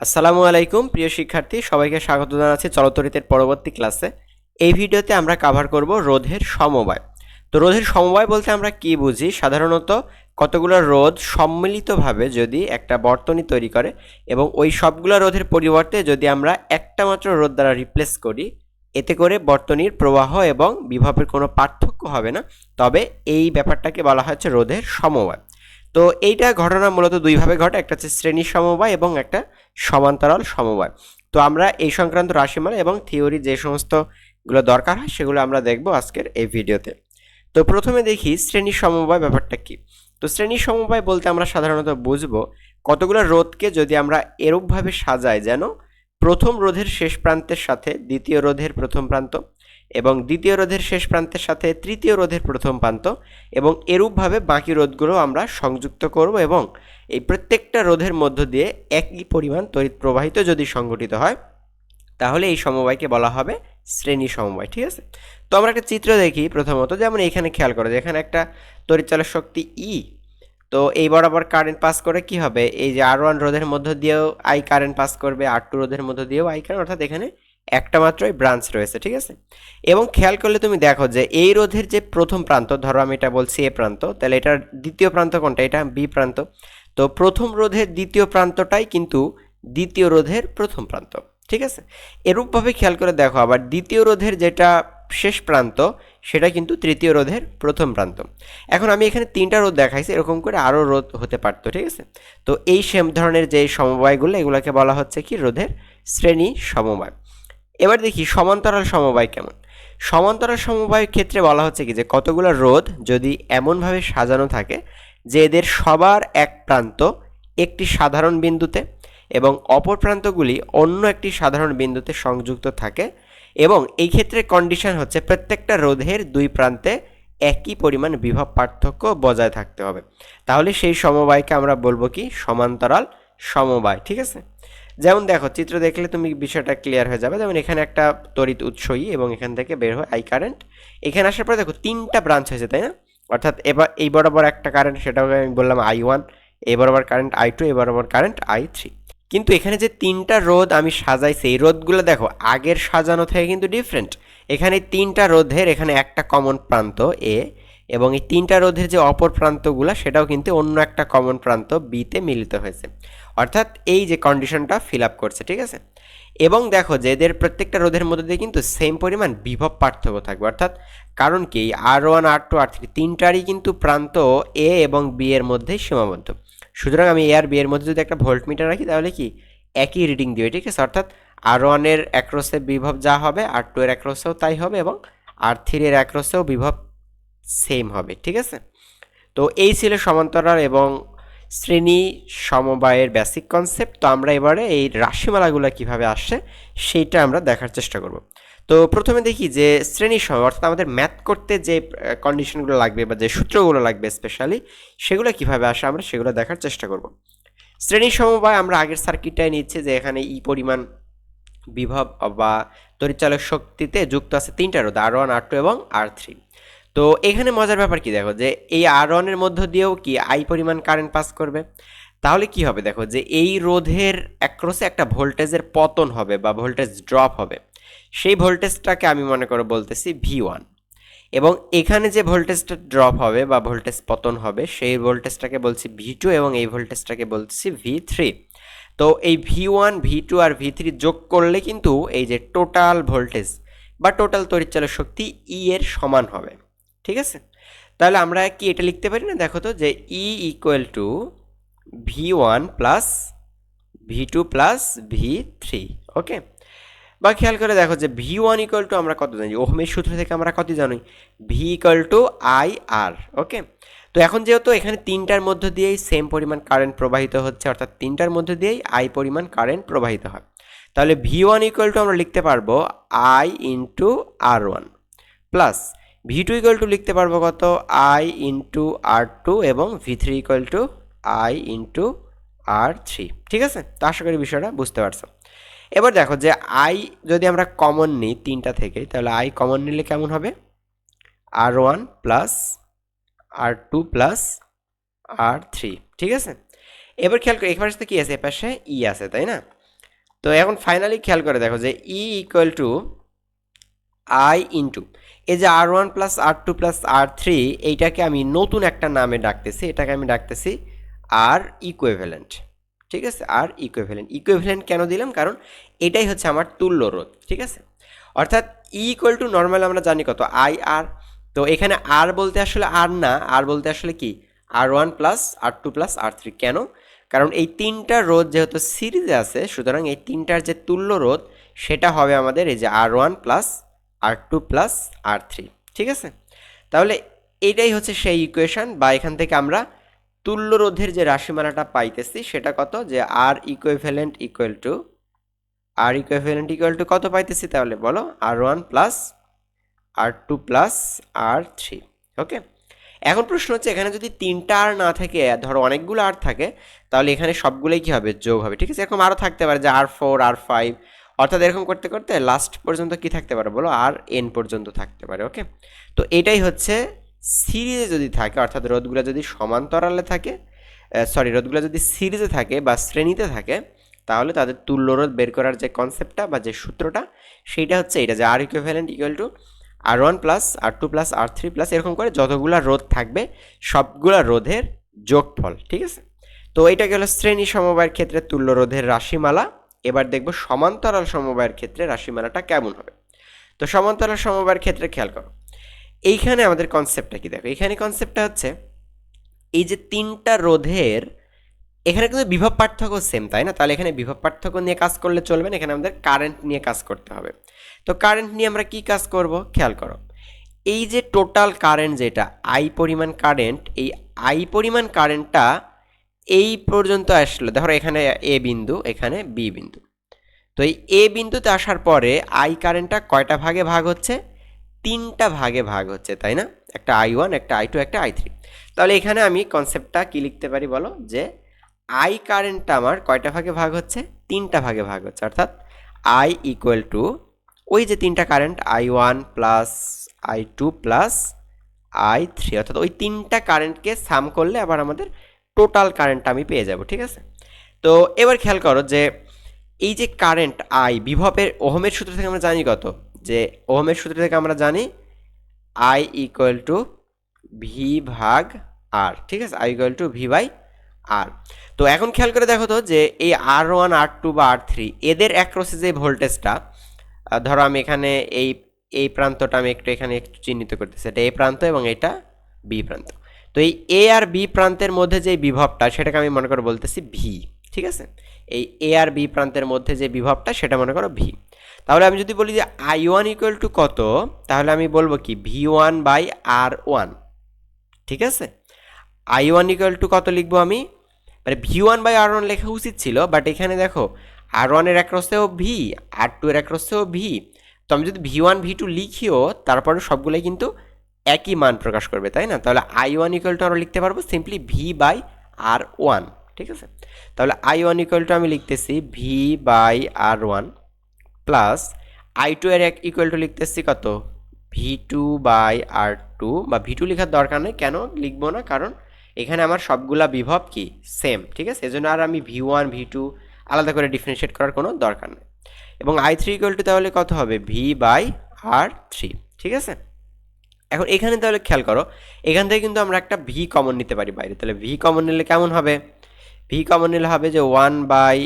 আসসালামু আলাইকুম প্রিয় শিক্ষার্থী, সবাইকে স্বাগত জানাচ্ছি চলতরিতের পরবর্তী ক্লাসে। এই ভিডিওতে আমরা কভার করব রোধের সমবায়। তো রোধের সমবায় বলতে আমরা কি বুঝি? সাধারণত কতগুলো রোধ সম্মিলিতভাবে যদি একটা বর্তনী তৈরি করে এবং ওই সবগুলো রোধের পরিবর্তে যদি আমরা একটা মাত্র রোধ দ্বারা রিপ্লেস করি, এতে করে বর্তনীর প্রবাহ এবং বিভবের কোনো পার্থক্য হবে না। তবে এই ব্যাপারটাকে বলা হচ্ছে রোধের সমবায়। তো এইটা ঘটনা মূলত দুইভাবে ঘটে, একটা হচ্ছে শ্রেণী সমবায় এবং একটা সমান্তরাল সমবায়। তো আমরা এই সংক্রান্ত রাশিমালা এবং থিওরি যে সমস্তগুলো দরকার হয় সেগুলো আমরা দেখব আজকের এই ভিডিওতে। তো প্রথমে দেখি শ্রেণী সমবায় ব্যাপারটা কি। তো শ্রেণী সমবায় বলতে আমরা সাধারণত বুঝবো কতগুলো রোধকে যদি আমরা এরূপভাবে সাজাই যেন প্রথম রোধের শেষ প্রান্তের সাথে দ্বিতীয় রোধের প্রথম প্রান্ত এবং দ্বিতীয় রোধের শেষ প্রান্তের সাথে তৃতীয় রোধের প্রথম প্রান্ত এবং এরূপভাবে বাকি রোধগুলো আমরা সংযুক্ত করব এবং এই প্রত্যেকটা রোধের মধ্য দিয়ে একই পরিমাণ তড়িৎ প্রবাহিত যদি সংঘটিত হয় তাহলে এই সমবায়কে বলা হবে শ্রেণী সমবায়। ঠিক আছে, তো আমরা একটা চিত্র দেখি প্রথমত। যেমন এখানে খেয়াল করো যে এখানে একটা তড়িৎচালক শক্তি ই, তো এই বরাবর কারেন্ট পাস করে কি হবে, এই যে R1 রোধের মধ্য দিয়েও আই কারেন্ট পাস করবে, R2 রোধের মধ্য দিয়েও আই কারেন্ট, অর্থাৎ এখানে একটা মাত্রই ব্রাঞ্চ রয়েছে। ঠিক আছে, এবং খেয়াল করলে তুমি দেখো যে এই রোধের যে প্রথম প্রান্ত, ধরো আমি এটা বলছি এ প্রান্ত, তাহলে এটার দ্বিতীয় প্রান্ত কোনটা? এটা বি প্রান্ত। তো প্রথম রোধের দ্বিতীয় প্রান্তটাই কিন্তু দ্বিতীয় রোধের প্রথম প্রান্ত। ঠিক আছে, এরূপভাবে খেয়াল করে দেখো আবার দ্বিতীয় রোধের যেটা শেষ প্রান্ত সেটা কিন্তু তৃতীয় রোধের প্রথম প্রান্ত। এখন আমি এখানে তিনটা রোধ দেখাইছি, এরকম করে আরও রোধ হতে পারতো। ঠিক আছে, তো এই সেম ধরনের যে সমবায়গুলো এগুলোকে বলা হচ্ছে কি রোধের শ্রেণী সমবায়। এবার দেখি সমান্তরাল সমবায় কেমন। সমান্তরাল সমবায়ের ক্ষেত্রে বলা হচ্ছে কি যে কতগুলো রোধ যদি এমনভাবে সাজানো থাকে যে এদের সবার এক প্রান্ত একটি সাধারণ বিন্দুতে এবং অপর প্রান্তগুলি অন্য একটি সাধারণ বিন্দুতে সংযুক্ত থাকে, এবং এই ক্ষেত্রে কন্ডিশন হচ্ছে প্রত্যেকটা রোধের দুই প্রান্তে একই পরিমাণ বিভব পার্থক্য বজায় থাকতে হবে। তাহলে সেই সমবায়কে আমরা বলবো কি সমান্তরাল সমবায়। ঠিক আছে, যেমন দেখো চিত্র দেখলে তুমি বিষয়টা ক্লিয়ার হয়ে যাবে। যেমন এখানে একটা তড়িৎ উৎসই এবং এখান থেকে বের হয় আই কারেন্ট। এখানে আসার পরে দেখো তিনটা ব্রাঞ্চ হয়েছে, তাই না? অর্থাৎ এবার এই বরাবর একটা কারেন্ট, সেটাও আমি বললাম I1, এই বরাবর কারেন্ট I2, এই বরাবর কারেন্ট I3। কিন্তু এখানে যে তিনটা রোধ আমি সাজাইছি এই রোধগুলো দেখো আগের সাজানো থেকে কিন্তু ডিফারেন্ট। এখানে তিনটা রোধের এখানে একটা কমন প্রান্ত এ, এবং এই তিনটা রোধের যে অপর প্রান্তগুলো সেটাও কিন্তু অন্য একটা কমন প্রান্ত বিতে মিলিত হয়েছে, অর্থাৎ এই যে কন্ডিশনটা ফিল আপ করছে। ঠিক আছে, এবং দেখো যে এদের প্রত্যেকটা রোধের মধ্যে দিয়ে কিন্তু সেম পরিমাণ বিভব পার্থক্য থাকবে, অর্থাৎ কারণ কি R1 R2 R3 তিনটারই কিন্তু প্রান্ত এ এবং বি এর মধ্যেই সীমাবদ্ধ। সুতরাং আমি এ আর বি এর মধ্যে যদি একটা ভোল্ট মিটার রাখি তাহলে কি একই রিডিং দিবে। ঠিক আছে, অর্থাৎ R1 এর অ্যাক্রসে বিভব যা হবে R2 এর অ্যাক্রসেও তাই হবে এবং R3 এর অ্যাক্রসেও বিভব সেম হবে। ঠিক আছে, তো এই ছিল সমান্তরাল এবং শ্রেণী সমবায়ের বেসিক কনসেপ্ট। তো আমরা এবারে এই রাশিমালাগুলো কিভাবে আসছে সেইটা আমরা দেখার চেষ্টা করব। তো প্রথমে দেখি যে শ্রেণী সমবায়, অর্থাৎ আমাদের ম্যাথ করতে যে কন্ডিশনগুলো লাগবে বা যে সূত্রগুলো লাগবে স্পেশালি সেগুলো কিভাবে আসে আমরা সেগুলো দেখার চেষ্টা করব। শ্রেণী সমবায় আমরা আগের সার্কিটটাই নিচ্ছি যে এখানে ই পরিমাণ বিভব বা তড়িৎচালক শক্তিতে যুক্ত আছে তিনটা রোধ R1 R2 এবং R3। তো এখানে মজার ব্যাপার কি দেখো যে এই R1 এর মধ্য দিয়েও কি আই পরিমাণ কারেন্ট পাস করবে। তাহলে কি হবে দেখো যে এই রোধের অ্যাক্রসে একটা ভোল্টেজের পতন হবে বা ভোল্টেজ ড্রপ হবে। সেই ভোল্টেজটাকে আমি মনে করে বলতেছি V1, এবং এখানে যে ভোল্টেজটা ড্রপ হবে বা ভোল্টেজ পতন হবে সেই ভোল্টেজটাকে বলছি V2 এবং এই ভোল্টেজটাকে বলছি V3। তো এই V1 V2 আর V3 যোগ করলে কিন্তু এই যে টোটাল ভোল্টেজ বা টোটাল তড়িৎচালক শক্তি ই এর সমান হবে। ঠিক আছে, তাহলে আমরা কি এটা লিখতে পারি না? দেখো তো যে E equal to V1 plus V2 plus V3। ওকে, বা খেয়াল করে দেখো যে V1 ইকুয়াল টু আমরা কত জানি, ওহমের সূত্র থেকে আমরা কত জানি, V ইকুয়াল টু IR। ওকে, তো এখন যেহেতু এখানে তিনটার মধ্য দিয়েই সেম পরিমাণ কারেন্ট প্রবাহিত হচ্ছে, অর্থাৎ তিনটার মধ্য দিয়েই আই পরিমাণ কারেন্ট প্রবাহিত হয়, তাহলে V1 ইকুয়াল টু আমরা লিখতে পারবো I into R1 plus V2 equal to লিখতে পারবো কত, I ইন্টু R2 এবং V3 equal to I into R3। ঠিক আছে, তো আশা করি বিষয়টা বুঝতে পারছো। এবার দেখো যে আই যদি আমরা কমন নিই তিনটা থেকে, তাহলে আই কমন নিলে কেমন হবে, R1 plus R2 plus R3। ঠিক আছে, এবার খেয়াল করি এপাশে কি আছে, এপাশে ই আছে, তাই না? তো এখন ফাইনালি খেয়াল করে দেখো যে E equal to I into এই যে R1 plus R2 plus R3, এইটাকে আমি নতুন একটা নামে ডাকতেছি, এটাকে আমি ডাকতেছি আর ইকুইভ্যালেন্ট। ঠিক আছে, আর ইকুইভ্যালেন্ট। ইকুইভ্যালেন্ট কেন দিলাম? কারণ এটাই হচ্ছে আমার তুল্য রোধ। ঠিক আছে, অর্থাৎ ই ইকুয়াল টু নর্মাল আমরা জানি কত, আই আর। তো এখানে আর বলতে আসলে আর না, আর বলতে আসলে কি R1 plus R2 plus R3। কেন? কারণ এই তিনটা রোধ যেহেতু সিরিজে আছে, সুতরাং এই তিনটার যে তুল্য রোধ সেটা হবে আমাদের এই যে R1 plus R2 plus R3। ঠিক আছে, তাহলে এইটাই হচ্ছে সেই ইকুয়েশন, বা এখান থেকে আমরা তুল্য রোধের যে রাশিমালাটা পাইতেছি সেটা কত, যে আর ইকুইভ্যালেন্ট ইকুয়াল টু কত পাইতেছি তাহলে বলো, R1 plus R2 plus R3। ওকে, এখন প্রশ্ন হচ্ছে এখানে যদি তিনটা আর না থাকে, ধরো অনেকগুলো আর থাকে, তাহলে এখানে সবগুলোই কি হবে, যোগ হবে। ঠিক আছে, এরকম আরও থাকতে পারে যে R4 R5, অর্থাৎ এরকম করতে করতে লাস্ট পর্যন্ত কি থাকতে পারে বলো, আর এন পর্যন্ত থাকতে পারে। ওকে, তো এটাই হচ্ছে সিরিজে যদি থাকে, অর্থাৎ রোধগুলো যদি সমান্তরালে থাকে, রোধগুলো যদি সিরিজে থাকে বা শ্রেণীতে থাকে, তাহলে তাদের তুল্য রোধ বের করার যে কনসেপ্টটা বা যে সূত্রটা, সেইটা হচ্ছে এটা, যে আর equivalent equal to R1 plus R2 plus R3 plus এরকম করে যতগুলা রোধ থাকবে সবগুলা রোধের যোগফল। ঠিক আছে, তো এটা গেল শ্রেণী সমবায়ের ক্ষেত্রে তুল্য রোধের রাশিমালা। এবার দেখব সমান্তরাল সমবায়ের ক্ষেত্রে রাশিমালাটা কেমন হবে। তো সমান্তরাল সমবায়ের ক্ষেত্রে খেয়াল করো, এইখানে আমাদের কনসেপ্টটা কি দেখো, এখানে কনসেপ্টটা হচ্ছে এই যে তিনটা রোধের এখানে কিন্তু বিভব পার্থক্য সেম, তাই না? তাহলে এখানে বিভব পার্থক্য নিয়ে কাজ করলে চলবে না, এখানে আমাদের কারেন্ট নিয়ে কাজ করতে হবে। তো কারেন্ট নিয়ে আমরা কি কাজ করব, খেয়াল করো, এই যে টোটাল কারেন্ট যেটা আই পরিমাণ কারেন্ট, এই আই পরিমাণ কারেন্টটা এই পর্যন্ত আসলো, ধরো এখানে এ বিন্দু, এখানে বি বিন্দু। তো এই এ বিন্দুতে আসার পরে আই কারেন্টটা কয়টা ভাগে ভাগ হচ্ছে, তিনটা ভাগে ভাগ হচ্ছে, তাই না? একটা I1, একটা I2, একটা I3। তাহলে এখানে আমি কনসেপ্টটা কি লিখতে পারি বলো, যে আই কারেন্টটা আমার কয়টা ভাগে ভাগ হচ্ছে, তিনটা ভাগে ভাগ হচ্ছে, অর্থাৎ আই ইকুয়াল টু ওই যে তিনটা current I1 plus I2 plus I3, অর্থাৎ ওই তিনটা কারেন্টকে সাম করলে আবার আমাদের টোটাল কারেন্টটা আমি পেয়ে যাব। ঠিক আছে, তো এবার খেয়াল করো যে এই যে কারেন্ট আই, বিভবের ওহমের সূত্র থেকে আমরা জানি কত, যে ওহমের সূত্র থেকে আমরা জানি আই ইকুয়াল টু ভি ভাগ আর। ঠিক আছে, I equal to V by R. তো এখন খেয়াল করে দেখো তো যে এই R1 R2 বা R3 এদের অ্যাক্রসে যে ভোল্টেজটা, ধরো আমি এখানে এই প্রান্তটা আমি এখানে একটু চিহ্নিত করতেছি, এটা এ প্রান্ত এবং এটা বি প্রান্ত। তো এই এ আর বি প্রান্তের মধ্যে যে বিভবটা সেটাকে আমি মনে করে বলতেছি ভি। ঠিক আছে, এই এ আর বি প্রান্তের মধ্যে যে বিভবটা সেটা মনে করো ভি। তাহলে আমি যদি বলি যে I1 ইকুয়াল টু কত, তাহলে আমি বলবো কি V1 বাই R1। ঠিক আছে, I1 ইকুয়াল টু কত লিখবো আমি, মানে V1 বাই R1 লেখা উচিত ছিল, বাট এখানে দেখো R1 এর অ্যাক্রসেও ভি, R2 এর অ্যাক্রসেও ভি। তো আমি যদি V1 V2 লিখিও, তারপরে সবগুলোই কিন্তু একই মান প্রকাশ করবে, তাই না? তাহলে I1 ইকুয়াল টু আমরা লিখতে পারবো সিম্পলি ভি বাই R1। ঠিক আছে, তাহলে I1 ইকুয়াল টু আমি লিখতেছি V by R1 plus I2 এর ইকুয়াল টু লিখতেছি কত, V2 বাই R2, বা V2 লেখার দরকার নেই, কেন লিখবো না, কারণ এখানে আমার সবগুলা বিভব কি সেম। ঠিক আছে, এজন্য আর আমি V1 V2 আলাদা করে ডিফারেন্সিয়েট করার কোনো দরকার নেই। এবং I3 ইকুয়াল টু তাহলে কত হবে, ভি বাই R3। ঠিক আছে, এখন এখানে তাহলে খেয়াল করো, এখান থেকে কিন্তু আমরা একটা ভি কমন নিতে পারি বাইরে। তাহলে ভি কমন নিলে কেমন হবে, ভি কমন নিলে হবে যে 1 by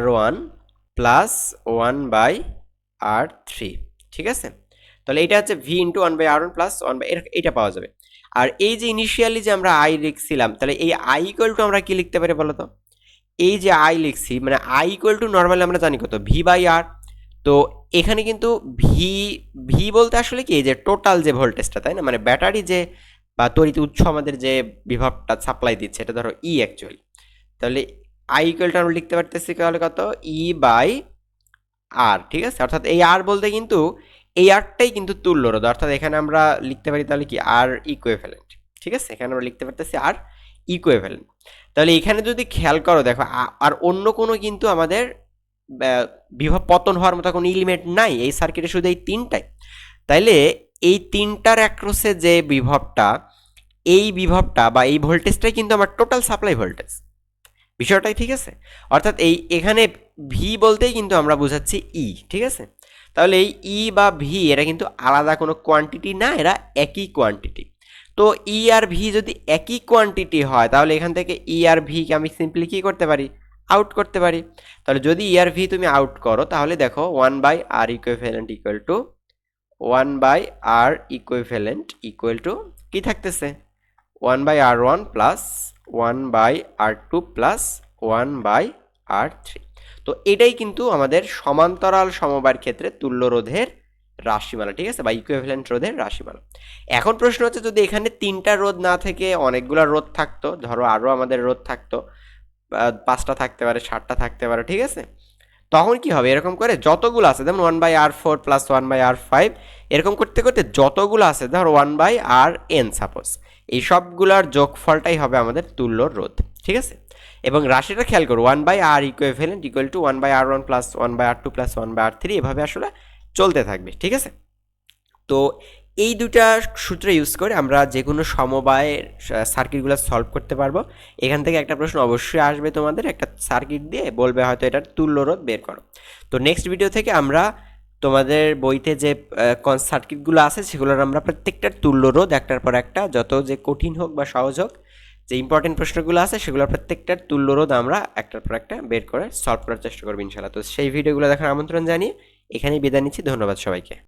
R1 plus 1 by R3। ঠিক আছে, তাহলে এটা হচ্ছে V into 1 by R1 plus 1 by, এটা পাওয়া যাবে। আর এই যে ইনিশিয়ালি যে আমরা আই লিখছিলাম, তাহলে এই আই ইকুয়াল টু আমরা কি লিখতে পারি বলো তো, এই যে আই লিখছি, মানে আই ইকুয়াল টু নর্মালি আমরা জানি কত, ভি বাই আর। তো এখানে কিন্তু ভি ভি বলতে আসলে কি, এই যে টোটাল যে ভোল্টেজটা, তাই না? মানে ব্যাটারি যে বা তড়িৎ উৎস আমাদের যে বিভবটা সাপ্লাই দিচ্ছে, এটা ধরো ই অ্যাকচুয়ালি। তাহলে আই ইকুয়াল টু আমরা লিখতে পারতেছি তাহলে কত, ই বাই আর। ঠিক আছে, অর্থাৎ এই আর বলতে কিন্তু এই আরটাই কিন্তু তুল্য রোধ, অর্থাৎ এখানে আমরা লিখতে পারি তাহলে কি আর ইকুইভ্যালেন্ট। ঠিক আছে, এখানে আমরা লিখতে পারতেছি আর ইকুইভ্যালেন্ট। তাহলে এখানে যদি খেয়াল করো দেখো, আর অন্য কোনো কিন্তু আমাদের বিভব পতন হওয়ার মতো কোনো এলিমেন্ট নাই এই সার্কিটে, শুধু এই তিনটাই। তাইলে এই তিনটার অ্যাক্রসে যে বিভবটা, এই বিভবটা বা এই ভোল্টেজটাই কিন্তু আমার টোটাল সাপ্লাই ভোল্টেজ, বিষয়টাই। ঠিক আছে, অর্থাৎ এখানে ভি বলতেই কিন্তু আমরা বোঝাচ্ছি ই, ঠিক আছে? তাহলে এই ই বা ভি এরা কিন্তু আলাদা কোনো কোয়ান্টিটি না, এরা একই কোয়ান্টিটি। তো ই আর ভি যদি একই কোয়ান্টিটি হয় তাহলে এখান থেকে ই আর ভিকে আমি সিম্পলি কী করতে পারি, আউট করতে পারি। তাহলে যদি ই আর ভি তুমি আউট করো তাহলে দেখো 1/r equivalent equal to 1/r equivalent equal to কী থাকতেছে, 1/r1 plus 1/r2 plus 1/r3। তো এটাই কিন্তু আমাদের সমান্তরাল সমবায়ের ক্ষেত্রে তুল্য রোধের রাশিমালা, ঠিক আছে, বা ইকুইভ্যালেন্ট রোধের রাশিমালা। এখন প্রশ্ন হচ্ছে যদি এখানে 3টা রোধ না থেকে অনেকগুলো রোধ থাকতো, ধরো আরও আমাদের রোধ থাকতো, 5টা থাকতে পারে, 7টা থাকতে পারে, ঠিক আছে, তখন কি হবে, এরকম করে যতগুলো আছে যেমন 1/r4 প্লাস 1/r5 এরকম করতে করতে যতগুলো আছে ধরো 1/rn সাপোজ, এই সবগুলোর যোগফলটাই হবে আমাদের তুল্য রোধ, ঠিক আছে। এবং রাশিটা খেয়াল করো 1/r equivalent equal two 1/r1 plus 1/r2 plus 1/r3 এভাবে আসলে চলতে থাকবে, ঠিক আছে। তো এই দুটা সূত্র ইউজ করে আমরা যে কোনো সমবায়ের সার্কিটগুলো সলভ করতে পারবো। এখান থেকে একটা প্রশ্ন অবশ্যই আসবে তোমাদের, একটা সার্কিট দিয়ে বলবে হয়তো এটার তুল্য রোধ বের করো। তো নেক্সট ভিডিও থেকে আমরা তোমাদের বইতে যে সার্কিটগুলো আছে সেগুলোর আমরা প্রত্যেকটার তুল্য রোধ একটার পর একটা, যত যে কঠিন হোক বা সহজ হোক, যে ইম্পর্টেন্ট প্রশ্নগুলো আছে সেগুলোর প্রত্যেকটার তুল্য রোধ আমরা একটার পর একটা বের করে সলভ করার চেষ্টা করবো ইনশাআল্লাহ। তো সেই ভিডিওগুলো দেখার আমন্ত্রণ জানিয়ে এখানেই বিদায় নিচ্ছি। ধন্যবাদ সবাইকে।